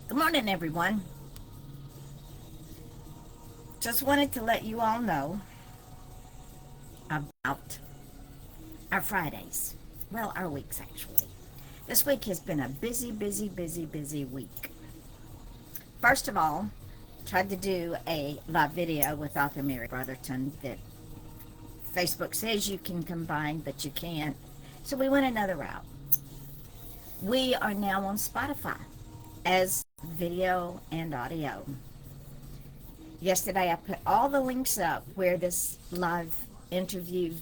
Good morning, everyone. Just wanted to let you all know about our Fridays. Well, our weeks, actually. This week has been a busy week. First of all, tried to do a live video with author Mary Brotherton that Facebook says you can combine, but you can't. So we went another route. We are now on Spotify as video and audio. Yesterday I put all the links up where this live interview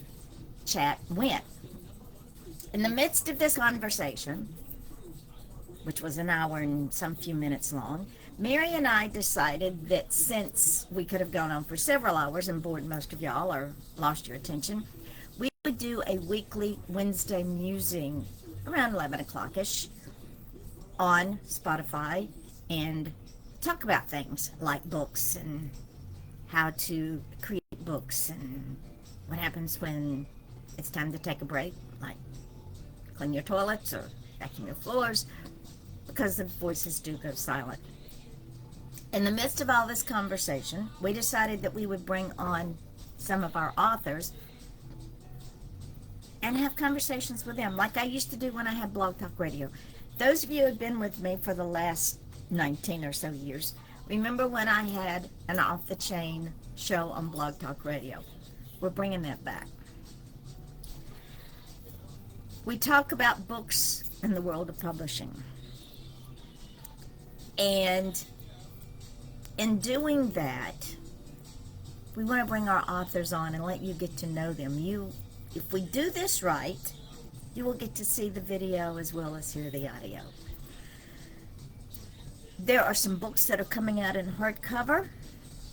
chat went. In the midst of this conversation, which was an hour and some few minutes long, Mary and I decided that since we could have gone on for several hours and bored most of y'all or lost your attention, we would do a weekly Wednesday musing around 11 o'clock-ish on Spotify and talk about things like books and how to create books and what happens when it's time to take a break, like clean your toilets or vacuum your floors, because the voices do go silent. In the midst of all this conversation, we decided that we would bring on some of our authors and have conversations with them like I used to do when I had Blog Talk Radio. Those of you who have been with me for the last 19 or so years, remember when I had an off-the-chain show on Blog Talk Radio? We're bringing that back. We talk about books in the world of publishing. And in doing that, we want to bring our authors on and let you get to know them. If we do this right, you will get to see the video as well as hear the audio. There are some books that are coming out in hardcover.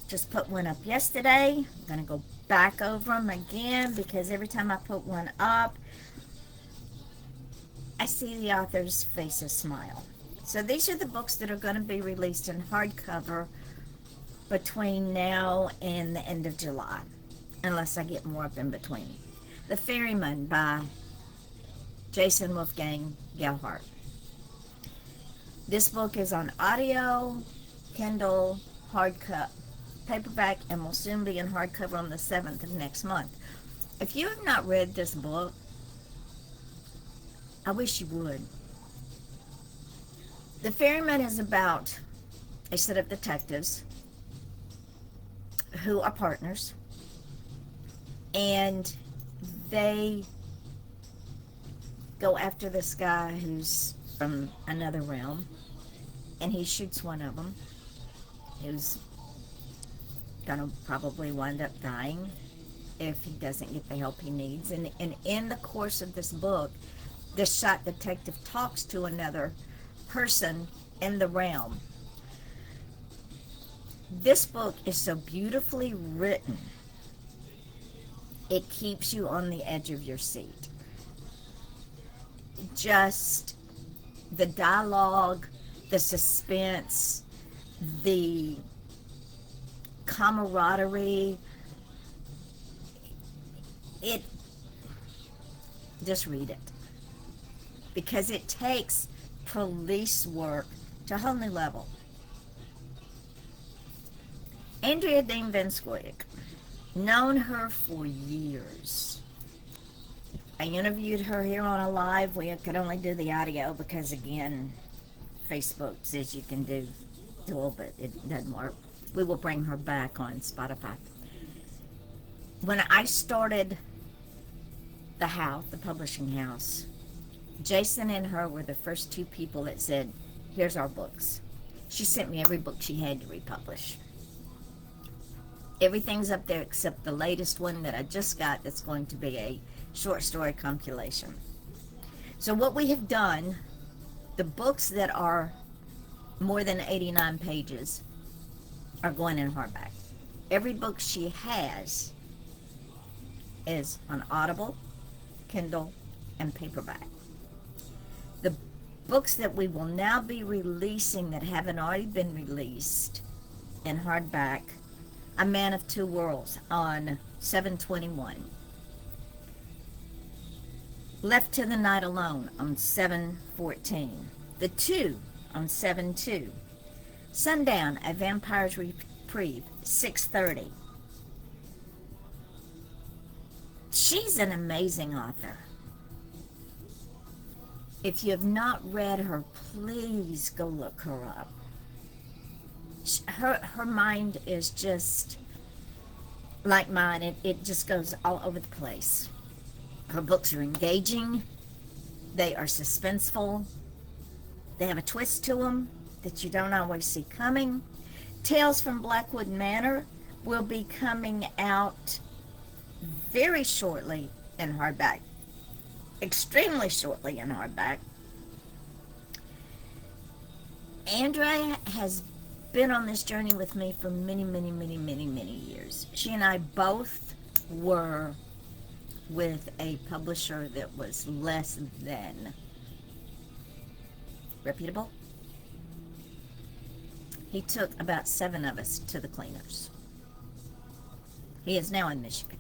Just put one up yesterday. I'm going to go back over them again because every time I put one up, I see the author's faces smile. So these are the books that are going to be released in hardcover between now and the end of July, unless I get more up in between. The Ferryman by Jason Wolfgang Gelhardt. This book is on audio, Kindle, hardcover, paperback, and will soon be in hardcover on the 7th of next month. If you have not read this book, I wish you would. The Ferryman is about a set of detectives who are partners, and they go after this guy who's from another realm, and he shoots one of them who's gonna probably wind up dying if he doesn't get the help he needs. And in the course of this book, this shot detective talks to another person in the realm. This book is so beautifully written, it keeps you on the edge of your seat. Just the dialogue, the suspense, the camaraderie, just read it. Because it takes police work to a whole new level. Andrea Dean Van Scoyoc, known her for years. I interviewed her here on a live. We could only do the audio because, again, Facebook says you can do dual, but it doesn't work. We will bring her back on Spotify. When I started the publishing house, Jason and her were the first two people that said, here's our books. She sent me every book she had to republish. Everything's up there except the latest one that I just got that's going to be a short story compilation. So what we have done, the books that are more than 89 pages are going in hardback. Every book she has is on Audible, Kindle, and paperback. The books that we will now be releasing that haven't already been released in hardback: A Man of Two Worlds on 7/21, Left to the Night Alone on 7/14, The Two on 7/2, Sundown, A Vampire's Reprieve, 6:30. She's an amazing author. If you have not read her, please go look her up. Her mind is just like mine. It just goes all over the place. Her books are engaging. They are suspenseful. They have a twist to them that you don't always see coming. Tales from Blackwood Manor will be coming out very shortly in hardback. Extremely shortly in hardback. Andrea has been on this journey with me for many, many, many, many, many years. She and I both were with a publisher that was less than reputable. He took about 7 of us to the cleaners. He is now in Michigan.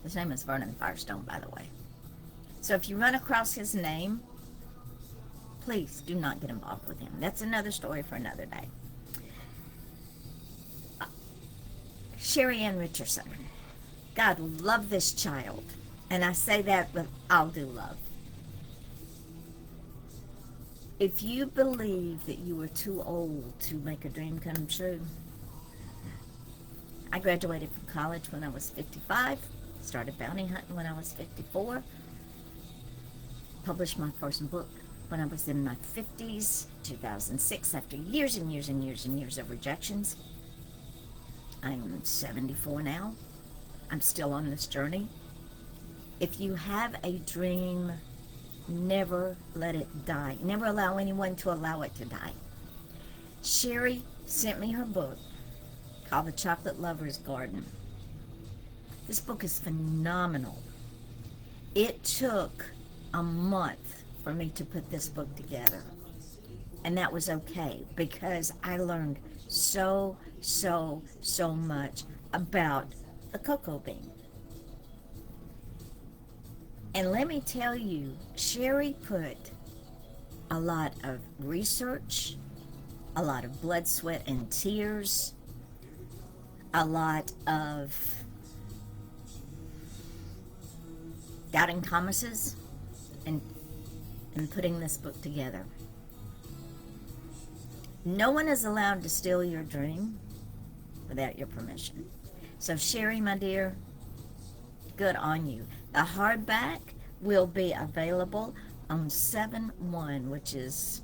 His name is Vernon Firestone, by the way. So if you run across his name, please do not get involved with him. That's another story for another day. Sherry Ann Richardson. God love this child. And I say that with all due love. If you believe that you are too old to make a dream come true, I graduated from college when I was 55, started bounty hunting when I was 54, published my first book when I was in my 50s, 2006, after years and years and years and years of rejections. I'm 74 now. I'm still on this journey. If you have a dream, never let it die. Never allow anyone to allow it to die. Sherry sent me her book called The Chocolate Lover's Garden. This book is phenomenal. It took a month for me to put this book together. And that was okay because I learned so much about the cocoa bean. And let me tell you, Sherry put a lot of research, a lot of blood, sweat, and tears, a lot of doubting Thomases, and putting this book together. No one is allowed to steal your dream without your permission. So Sherry, my dear, good on you. The hardback will be available on 7/1, which is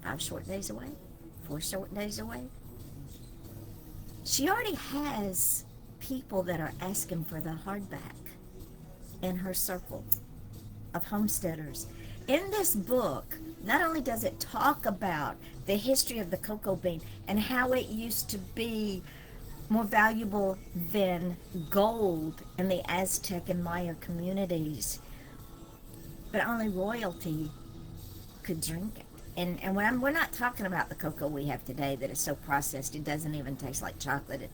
4 short days away. She already has people that are asking for the hardback in her circle of homesteaders. In this book, not only does it talk about the history of the cocoa bean and how it used to be more valuable than gold in the Aztec and Maya communities, but only royalty could drink it. And we're not talking about the cocoa we have today that is so processed it doesn't even taste like chocolate.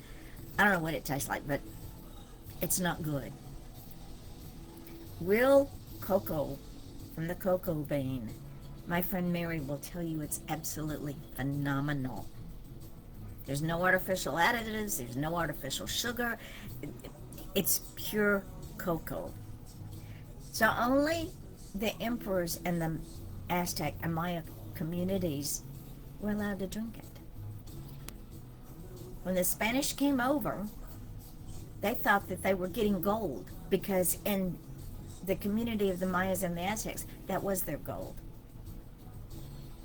I don't know what it tastes like, but it's not good. Real cocoa from the cocoa bean, my friend Mary will tell you it's absolutely phenomenal. There's no artificial additives, there's no artificial sugar. It's pure cocoa. So only the emperors and the Aztec and Maya communities were allowed to drink it. When the Spanish came over, they thought that they were getting gold because in the community of the Mayas and the Aztecs, that was their gold.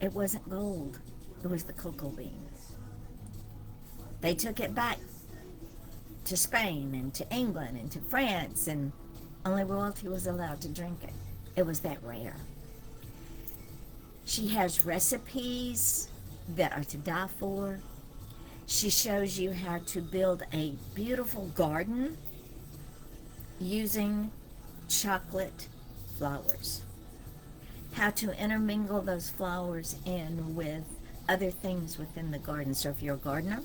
It wasn't gold. It was the cocoa bean. They took it back to Spain and to England and to France, and only royalty was allowed to drink it. It was that rare. She has recipes that are to die for. She shows you how to build a beautiful garden using chocolate flowers. How to intermingle those flowers in with other things within the garden. So if you're a gardener,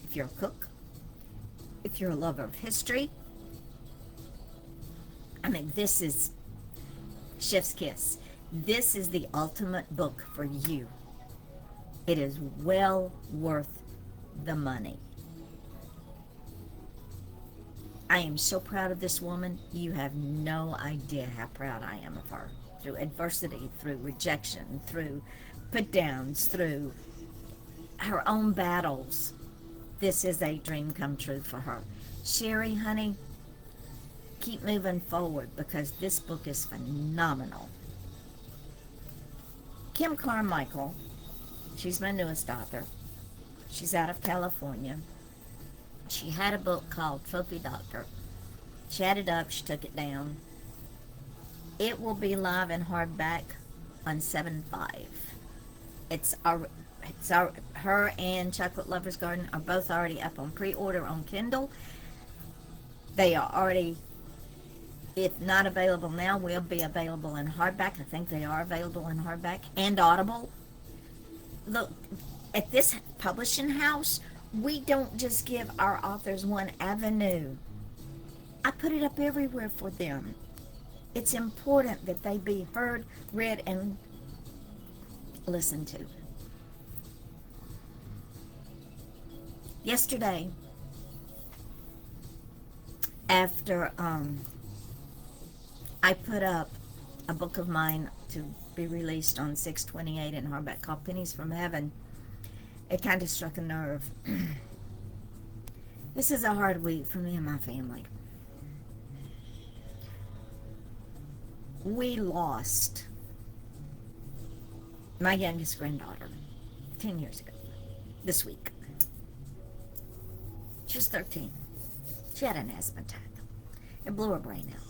if you're a cook, if you're a lover of history, I mean, this is chef's kiss. This is the ultimate book for you. It is well worth the money. I am so proud of this woman. You have no idea how proud I am of her. Through adversity, through rejection, through put downs, through her own battles. This is a dream come true for her. Sherry, honey, keep moving forward because this book is phenomenal. Kim Carmichael, she's my newest author. She's out of California. She had a book called Trophy Doctor. She had it up, she took it down. It will be live in hardback on 7/5. Her and Chocolate Lover's Garden are both already up on pre-order on Kindle. They are already, if not available now, will be available in hardback. I think they are available in hardback and Audible. Look, at this publishing house, we don't just give our authors one avenue. I put it up everywhere for them. It's important that they be heard, read, and listened to. Yesterday, after I put up a book of mine to be released on 6/28 in hardback called Pennies from Heaven, it kind of struck a nerve. This is a hard week for me and my family. We lost my youngest granddaughter 10 years ago this week. She was 13. She had an asthma attack. It blew her brain out.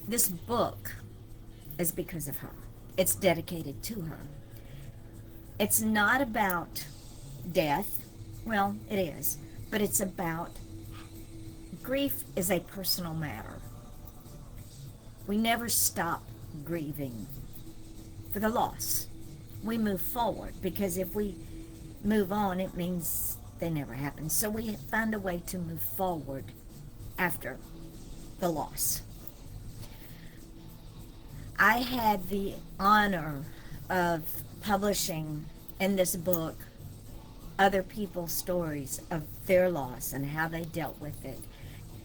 This book is because of her. It's dedicated to her. It's not about death. Well, it is. But it's about grief is a personal matter. We never stop grieving for the loss. We move forward because if we move on, it means they never happened. So we find a way to move forward after the loss. I had the honor of publishing in this book other people's stories of their loss and how they dealt with it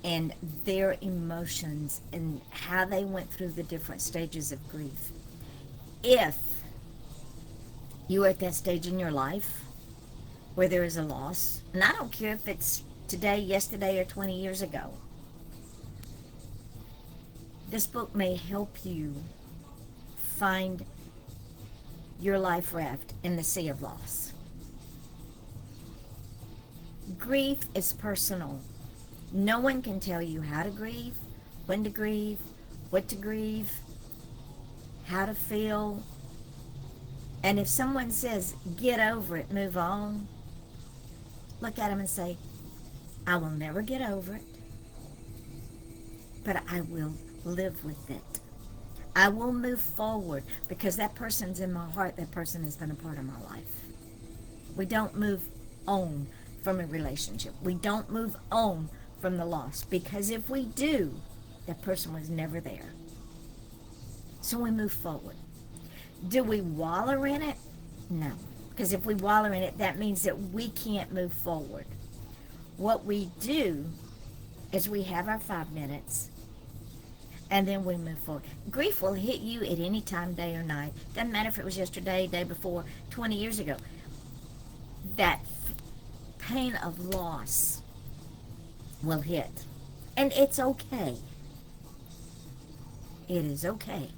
and their emotions and how they went through the different stages of grief. If you are at that stage in your life where there is a loss, and I don't care if it's today, yesterday, or 20 years ago, this book may help you find your life raft in the sea of loss. Grief is personal. No one can tell you how to grieve, when to grieve, what to grieve, how to feel. And if someone says, get over it, move on, look at them and say, I will never get over it, but I will live with it. I will move forward because that person's in my heart. That person has been a part of my life. We don't move on from a relationship. We don't move on from the loss because if we do, that person was never there. So we move forward. Do we wallow in it? No. Because if we wallow in it, that means that we can't move forward. What we do is we have our 5 minutes and then we move forward. Grief will hit you at any time, day or night. Doesn't matter if it was yesterday, day before, 20 years ago. That pain of loss will hit. And it's okay. It is okay.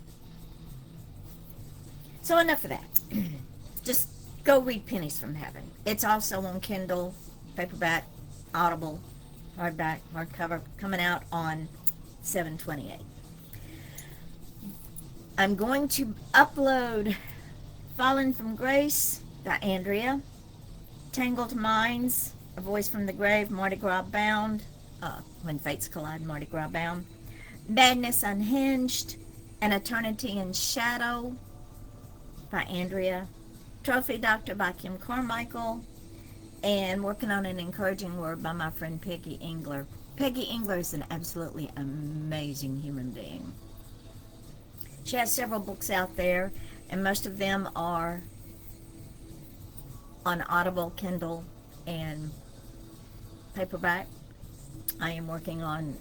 So enough of that. Just go read Pennies from Heaven. It's also on Kindle, paperback, Audible, hardback, hardcover, coming out on 7/28. I'm going to upload Fallen from Grace by Andrea, Tangled Minds, A Voice from the Grave, Mardi Gras Bound, When Fates Collide, Mardi Gras Bound, Madness Unhinged, An Eternity in Shadow by Andrea, Trophy Doctor by Kim Carmichael, and working on An Encouraging Word by my friend Peggy Engler. Peggy Engler is an absolutely amazing human being. She has several books out there, and most of them are on Audible, Kindle, and paperback. I am working on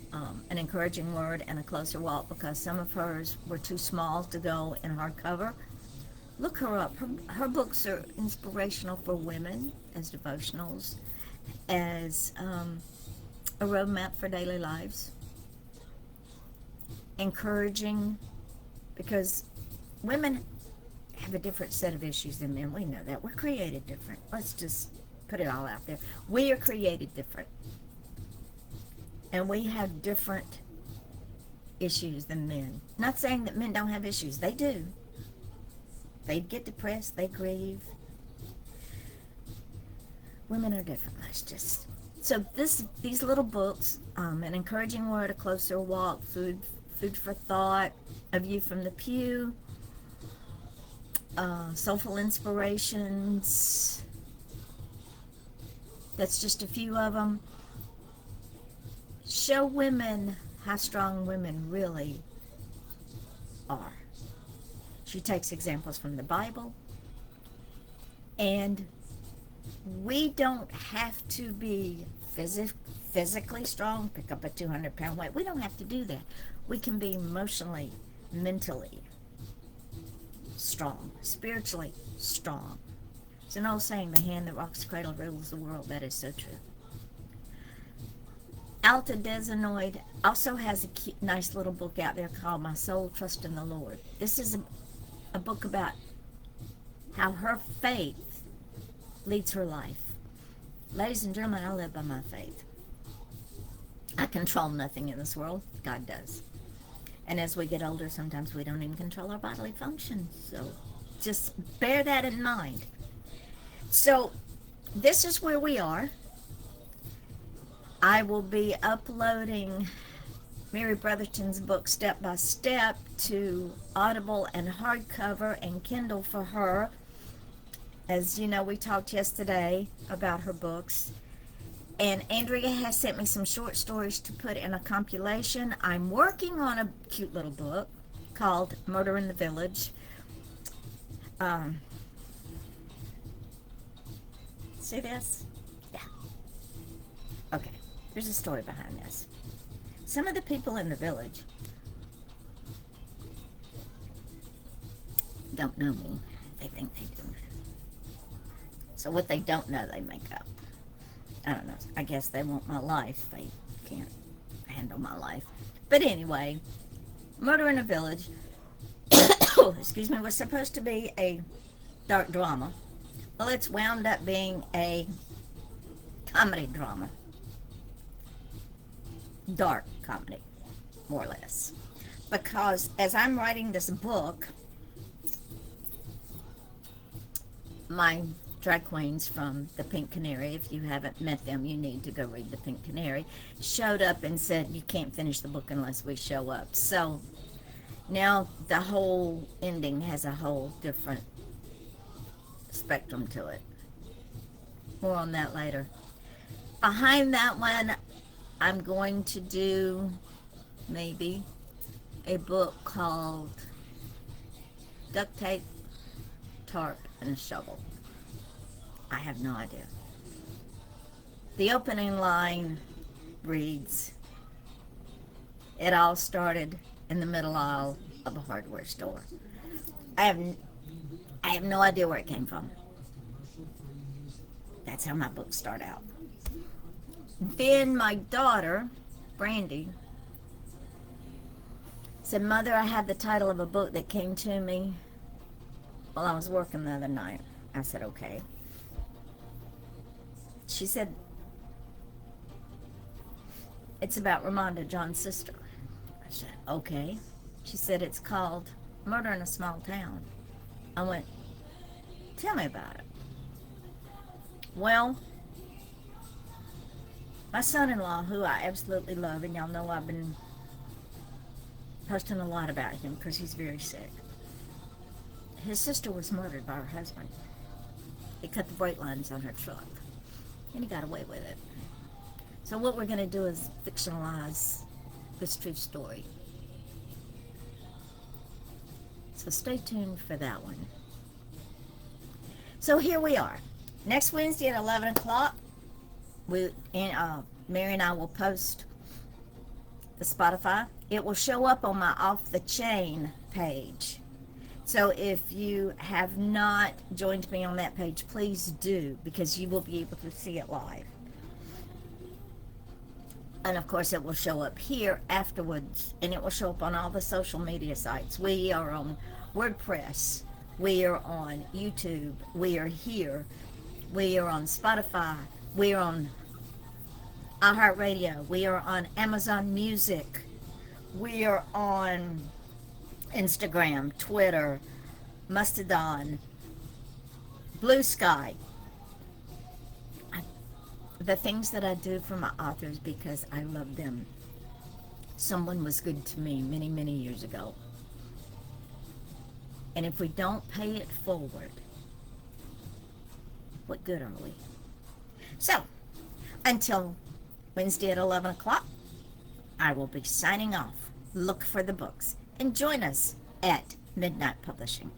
An Encouraging Word and A Closer Walk because some of hers were too small to go in hardcover. Look her up. Her books are inspirational for women as devotionals, as a roadmap for daily lives. Encouraging, because women have a different set of issues than men. We know that. We're created different. Let's just put it all out there. We are created different. And we have different issues than men. Not saying that men don't have issues. They do. They get depressed. They grieve. Women are different. Let's just... So these little books, An Encouraging Word, A Closer Walk, Food for Thought, A View from the Pew, Soulful Inspirations. That's just a few of them. Show women how strong women really are. She takes examples from the Bible, and we don't have to be physically strong, pick up a 200-pound weight. We don't have to do that. We can be emotionally, mentally strong, spiritually strong. It's an old saying, the hand that rocks the cradle rules the world. That is so true. Alta Desanoid also has a nice little book out there called My Soul Trust in the Lord. This is a book about how her faith leads her life. Ladies and gentlemen, I live by my faith. I control nothing in this world. God does. And as we get older, sometimes we don't even control our bodily functions. So just bear that in mind. So this is where we are. I will be uploading Mary Brotherton's book Step by Step to Audible and hardcover and Kindle for her. As you know, we talked yesterday about her books. And Andrea has sent me some short stories to put in a compilation. I'm working on a cute little book called Murder in the Village. See this? Yeah. Okay. There's a story behind this. Some of the people in the village don't know me. They think they do. So what they don't know, they make up. I don't know. I guess they want my life. They can't handle my life. But anyway, Murder in a Village, excuse me, was supposed to be a dark drama. Well, it's wound up being a comedy drama. Dark comedy, more or less. Because as I'm writing this book, my drag queens from the Pink Canary, if you haven't met them, you need to go read the Pink Canary, showed up and said, you can't finish the book unless we show up. So now the whole ending has a whole different spectrum to it. More on that later. Behind that one, I'm going to do maybe a book called Duct Tape, Tarp, and a Shovel. I have no idea. The opening line reads, it all started in the middle aisle of a hardware store. I have no idea where it came from. That's how my books start out. Then my daughter, Brandy, said, Mother, I have the title of a book that came to me while I was working the other night. I said, okay. She said, it's about Ramonda, John's sister. I said, okay. She said, it's called Murder in a Small Town. I went, tell me about it. Well, my son-in-law, who I absolutely love, and y'all know I've been posting a lot about him because he's very sick. His sister was murdered by her husband. He cut the brake lines on her truck, and he got away with it. So what we're going to do is fictionalize this true story. So stay tuned for that one. So here we are. Next Wednesday at 11 o'clock, Mary and I will post the Spotify. It will show up on my Off the Chain page. So if you have not joined me on that page, please do, because you will be able to see it live. And of course, it will show up here afterwards, and it will show up on all the social media sites. We are on WordPress. We are on YouTube. We are here. We are on Spotify. We are on iHeartRadio. We are on Amazon Music. We are on Instagram, Twitter, Mastodon, Blue Sky. The things that I do for my authors because I love them. Someone was good to me many, many years ago. And if we don't pay it forward, what good are we? So, until Wednesday at 11 o'clock, I will be signing off. Look for the books and join us at Midnight Publishing.